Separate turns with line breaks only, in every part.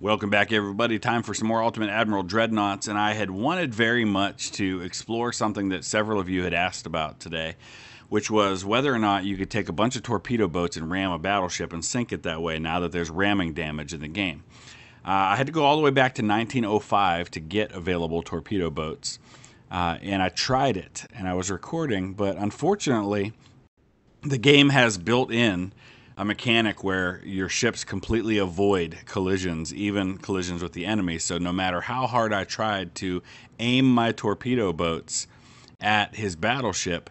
Welcome back, everybody. Time for some more Ultimate Admiral Dreadnoughts, and I had wanted very much to explore something that several of you had asked about today, which was whether or not you could take a bunch of torpedo boats and ram a battleship and sink it that way now that there's ramming damage in the game. I had to go all the way back to 1905 to get available torpedo boats, and I tried it, and I was recording, but unfortunately, the game has built in a mechanic where your ships completely avoid collisions, even collisions with the enemy. So no matter how hard I tried to aim my torpedo boats at his battleship,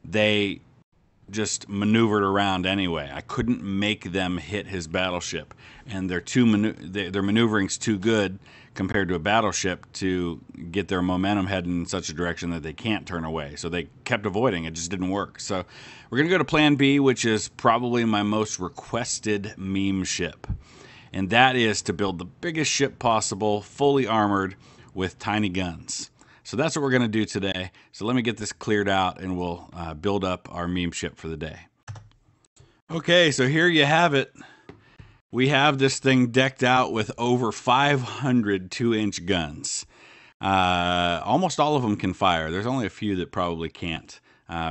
they just maneuvered around anyway. I couldn't make them hit his battleship, and their maneuvering's too good compared to a battleship to get their momentum heading in such a direction that they can't turn away. So they kept avoiding. It just didn't work. So we're going to go to plan B, which is probably my most requested meme ship. And that is to build the biggest ship possible, fully armored with tiny guns. So that's what we're going to do today. So let me get this cleared out and we'll build up our meme ship for the day. Okay, so here you have it. We have this thing decked out with over 500 2-inch guns. Almost all of them can fire. There's only a few that probably can't,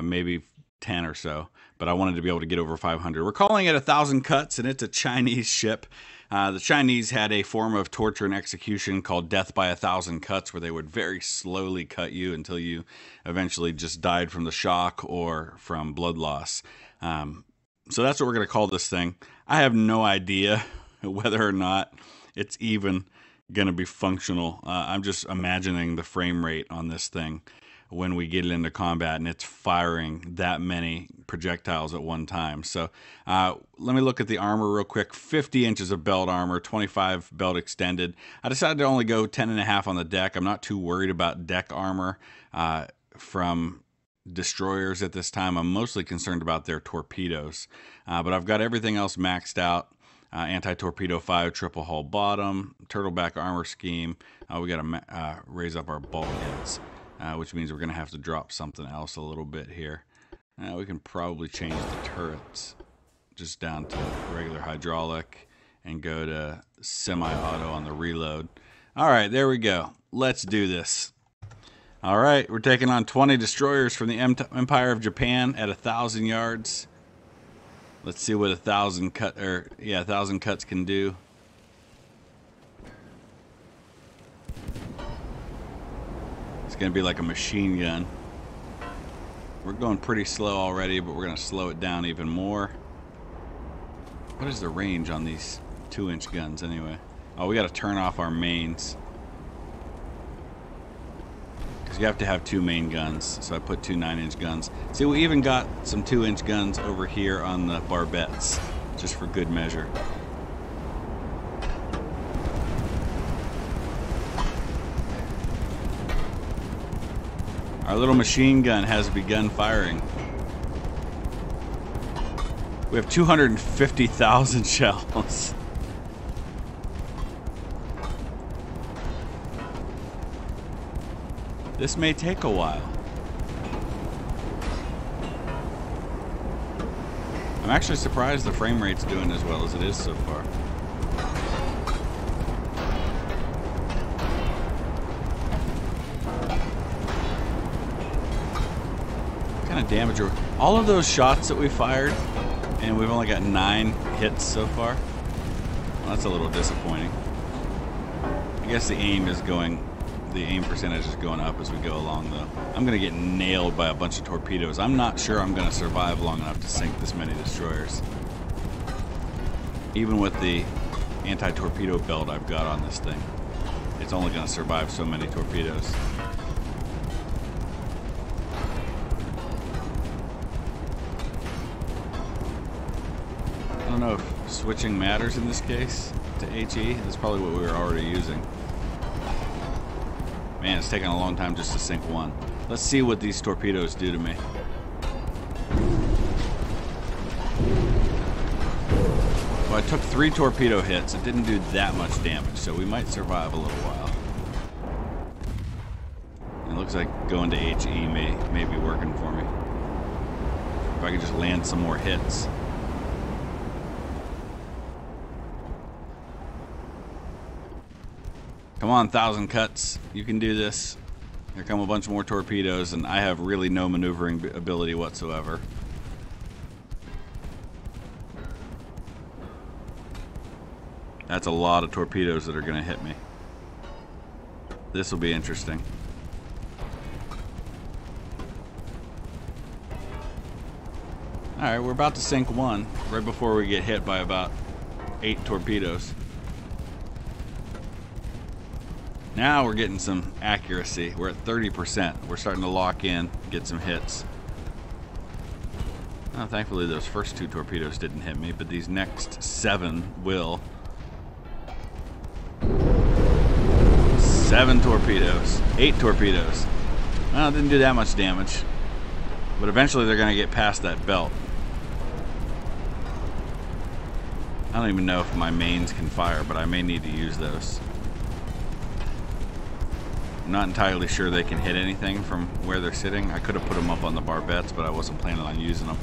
maybe 10 or so. But I wanted to be able to get over 500. We're calling it 1,000 Cuts, and it's a Chinese ship. The Chinese had a form of torture and execution called death by 1,000 cuts, where they would very slowly cut you until you eventually just died from the shock or from blood loss. So that's what we're going to call this thing. I have no idea whether or not it's even going to be functional. I'm just imagining the frame rate on this thing when we get it into combat and it's firing that many projectiles at one time. So let me look at the armor real quick. 50 inches of belt armor, 25 belt extended. I decided to only go 10.5 on the deck. I'm not too worried about deck armor from destroyers at this time. I'm mostly concerned about their torpedoes. But I've got everything else maxed out. Anti-torpedo 5, triple hull bottom, turtleback armor scheme. We got to raise up our bulkheads. Which means we're going to have to drop something else a little bit here. We can probably change the turrets just down to regular hydraulic and go to semi-auto on the reload. All right, there we go. Let's do this. All right, we're taking on 20 destroyers from the Empire of Japan at 1,000 yards. Let's see what 1,000 cuts can do. Going to be like a machine gun. We're going pretty slow already, but we're going to slow it down even more. What is the range on these 2-inch guns anyway? Oh, we got to turn off our mains, because you have to have 2 main guns. So I put 2 9-inch guns. See, we even got some 2-inch guns over here on the barbettes, just for good measure. Our little machine gun has begun firing. We have 250,000 shells. This may take a while. I'm actually surprised the frame rate's doing as well as it is so far. Damage or all of those shots that we fired, and we've only got 9 hits so far. Well, that's a little disappointing. I guess the aim percentage is going up as we go along, though. I'm gonna get nailed by a bunch of torpedoes. I'm not sure I'm gonna survive long enough to sink this many destroyers, even with the anti-torpedo belt I've got on this thing. It's only gonna survive so many torpedoes. I don't know if switching matters in this case to HE. That's probably what we were already using. Man, it's taking a long time just to sink one. Let's see what these torpedoes do to me. Well, I took 3 torpedo hits. It didn't do that much damage, so we might survive a little while. It looks like going to HE may be working for me. If I could just land some more hits. Come on, 1,000 cuts. You can do this. Here come a bunch more torpedoes, and I have really no maneuvering ability whatsoever. That's a lot of torpedoes that are going to hit me. This will be interesting. Alright, we're about to sink one right before we get hit by about 8 torpedoes. Now we're getting some accuracy. We're at 30%. We're starting to lock in, get some hits. Oh, thankfully those first 2 torpedoes didn't hit me, but these next 7 will. 7 torpedoes. 8 torpedoes. Well, it didn't do that much damage. But eventually they're going to get past that belt. I don't even know if my mains can fire, but I may need to use those. I'm not entirely sure they can hit anything from where they're sitting. I could have put them up on the barbettes, but I wasn't planning on using them.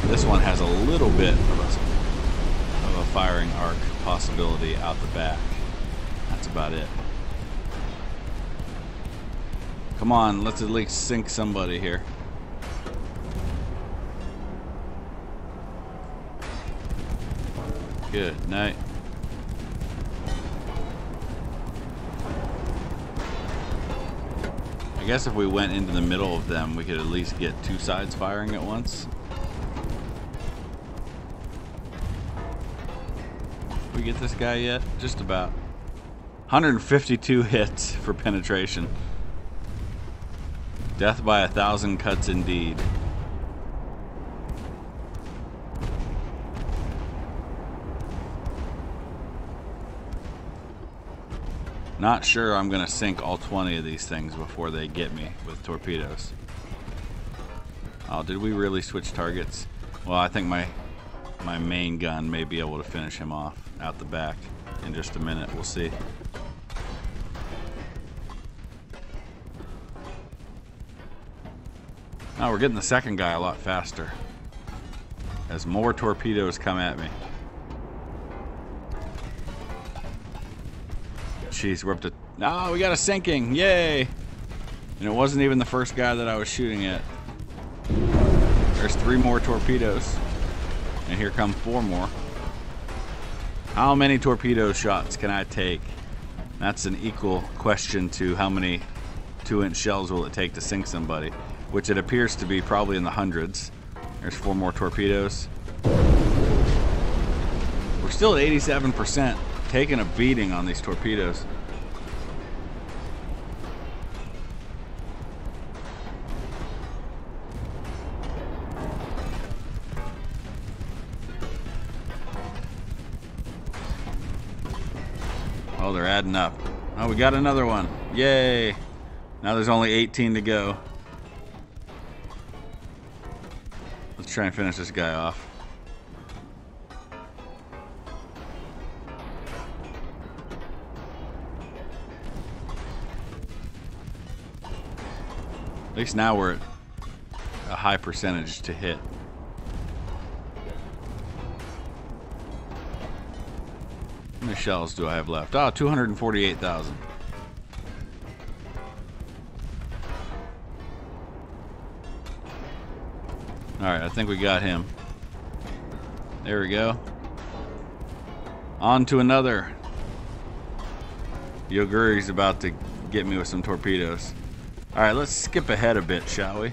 This one has a little bit of a firing arc possibility out the back. That's about it. Come on, let's at least sink somebody here. Good night. I guess if we went into the middle of them, we could at least get 2 sides firing at once. We get this guy yet? Just about. 152 hits for penetration. Death by 1,000 cuts indeed. Not sure I'm going to sink all 20 of these things before they get me with torpedoes. Oh, did we really switch targets? Well, I think my main gun may be able to finish him off out the back in just a minute. We'll see. Oh, we're getting the second guy a lot faster as more torpedoes come at me. Jeez, we're up to... Oh, we got a sinking! Yay! And it wasn't even the first guy that I was shooting at. There's 3 more torpedoes. And here come 4 more. How many torpedo shots can I take? That's an equal question to how many 2-inch shells will it take to sink somebody, which it appears to be probably in the hundreds. There's 4 more torpedoes. We're still at 87%, taking a beating on these torpedoes. Oh, they're adding up. Oh, we got another one. Yay! Now there's only 18 to go. Let's try and finish this guy off. At least now we're at a high percentage to hit. How many shells do I have left? Oh, 248,000. Alright, I think we got him. There we go. On to another. Yoguri's about to get me with some torpedoes. Alright, let's skip ahead a bit, shall we?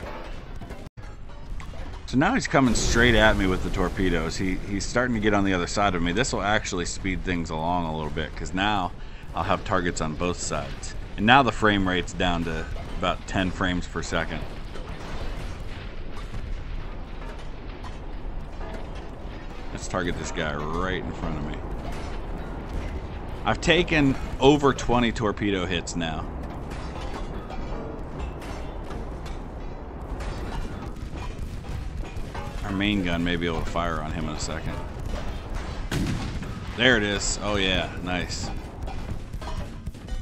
So now he's coming straight at me with the torpedoes. He's starting to get on the other side of me. This will actually speed things along a little bit, because now I'll have targets on both sides. And now the frame rate's down to about 10 frames per second. Let's target this guy right in front of me. I've taken over 20 torpedo hits now. Our main gun may be able to fire on him in a second. There it is. Oh yeah, nice.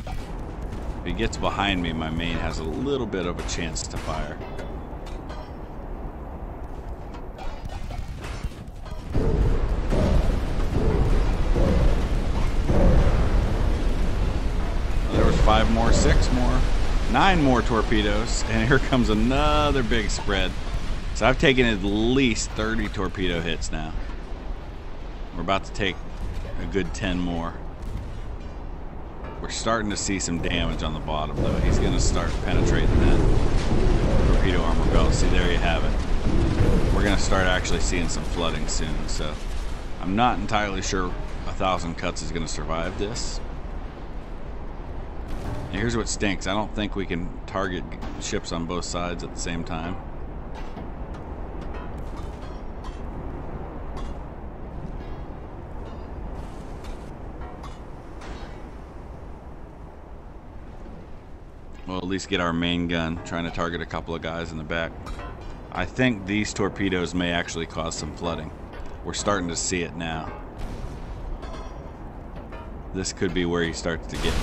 If he gets behind me, my main has a little bit of a chance to fire. 5 more, 6 more, 9 more torpedoes, and here comes another big spread. So I've taken at least 30 torpedo hits now. We're about to take a good 10 more. We're starting to see some damage on the bottom, though. He's going to start penetrating that torpedo armor belt. See, there you have it. We're going to start actually seeing some flooding soon, so I'm not entirely sure 1,000 cuts is going to survive this. And here's what stinks. I don't think we can target ships on both sides at the same time. We'll at least get our main gun trying to target a couple of guys in the back. I think these torpedoes may actually cause some flooding. We're starting to see it now. This could be where he starts to get.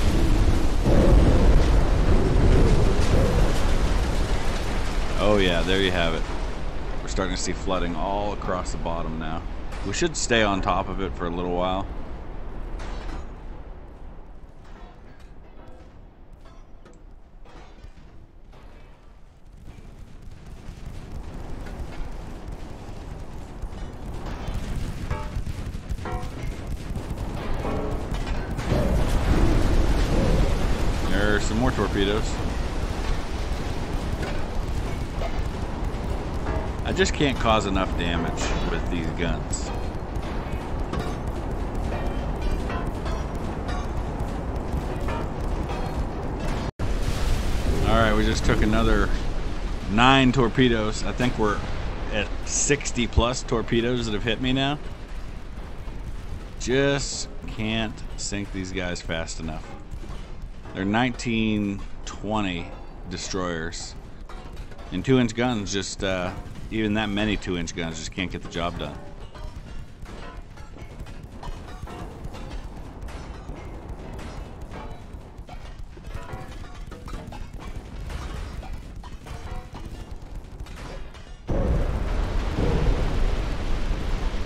Oh yeah, there you have it. We're starting to see flooding all across the bottom now. We should stay on top of it for a little while. There's some more torpedoes. I just can't cause enough damage with these guns. Alright, we just took another 9 torpedoes. I think we're at 60 plus torpedoes that have hit me now. Just can't sink these guys fast enough. They're 1920 destroyers. And 2-inch guns just, even that many 2-inch guns just can't get the job done.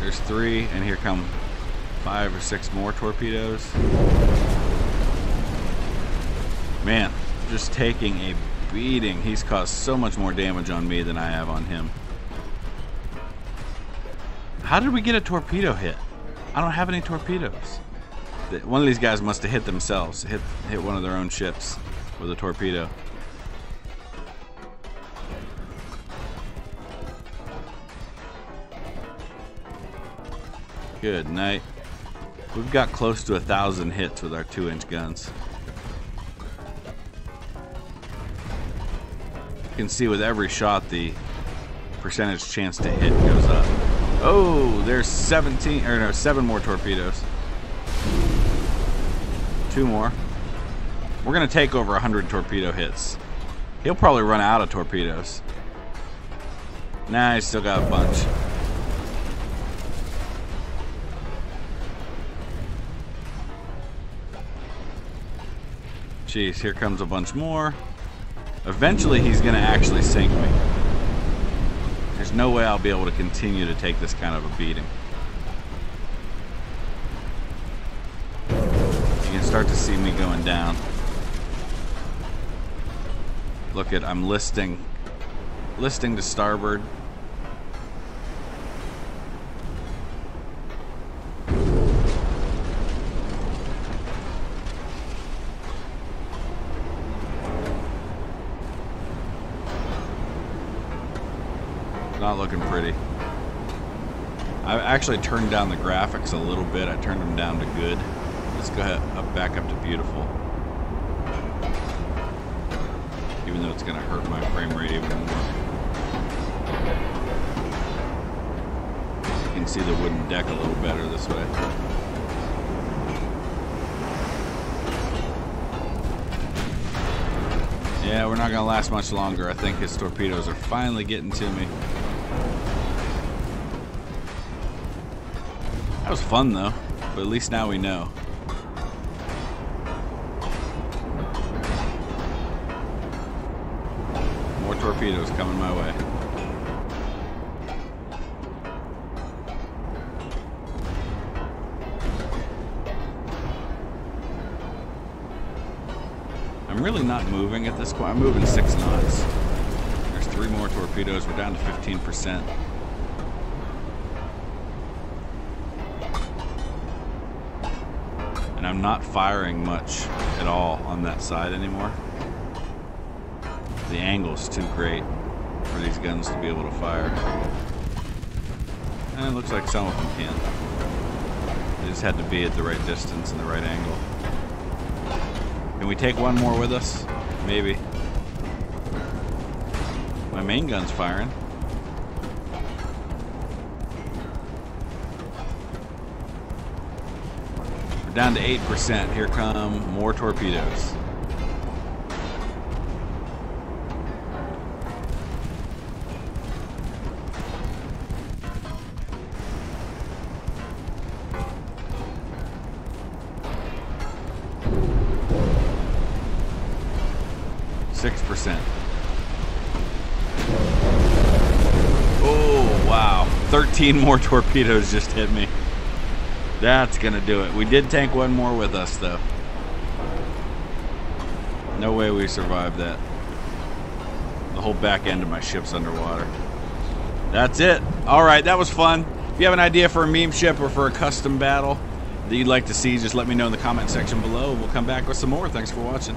There's 3, and here come 5 or 6 more torpedoes. Man, just taking a beating. He's caused so much more damage on me than I have on him. How did we get a torpedo hit? I don't have any torpedoes. One of these guys must have hit themselves, hit one of their own ships with a torpedo. Good night. We've got close to 1,000 hits with our 2-inch guns. You can see with every shot the percentage chance to hit goes up. Oh, there's 7 more torpedoes. 2 more. We're gonna take over 100 torpedo hits. He'll probably run out of torpedoes. Nah, he's still got a bunch. Jeez, here comes a bunch more. Eventually he's gonna actually sink me. There's no way I'll be able to continue to take this kind of a beating. You can start to see me going down. Look at, I'm listing to starboard. Not looking pretty. I actually turned down the graphics a little bit. I turned them down to good. Let's go ahead, back up to beautiful. Even though it's going to hurt my frame rate even more. You can see the wooden deck a little better this way. Yeah, we're not going to last much longer. I think his torpedoes are finally getting to me. That was fun though, but at least now we know. More torpedoes coming my way. really not moving at this point. I'm moving 6 knots. There's 3 more torpedoes. We're down to 15%. And I'm not firing much at all on that side anymore. The angle's too great for these guns to be able to fire. And it looks like some of them can. They just had to be at the right distance and the right angle. Can we take one more with us? Maybe. My main gun's firing. We're down to 8%. Here come more torpedoes. Oh, wow. 13 more torpedoes just hit me. That's gonna do it. We did tank one more with us, though. No way we survived that. The whole back end of my ship's underwater. That's it. Alright, that was fun. If you have an idea for a meme ship or for a custom battle that you'd like to see, just let me know in the comment section below. We'll come back with some more. Thanks for watching.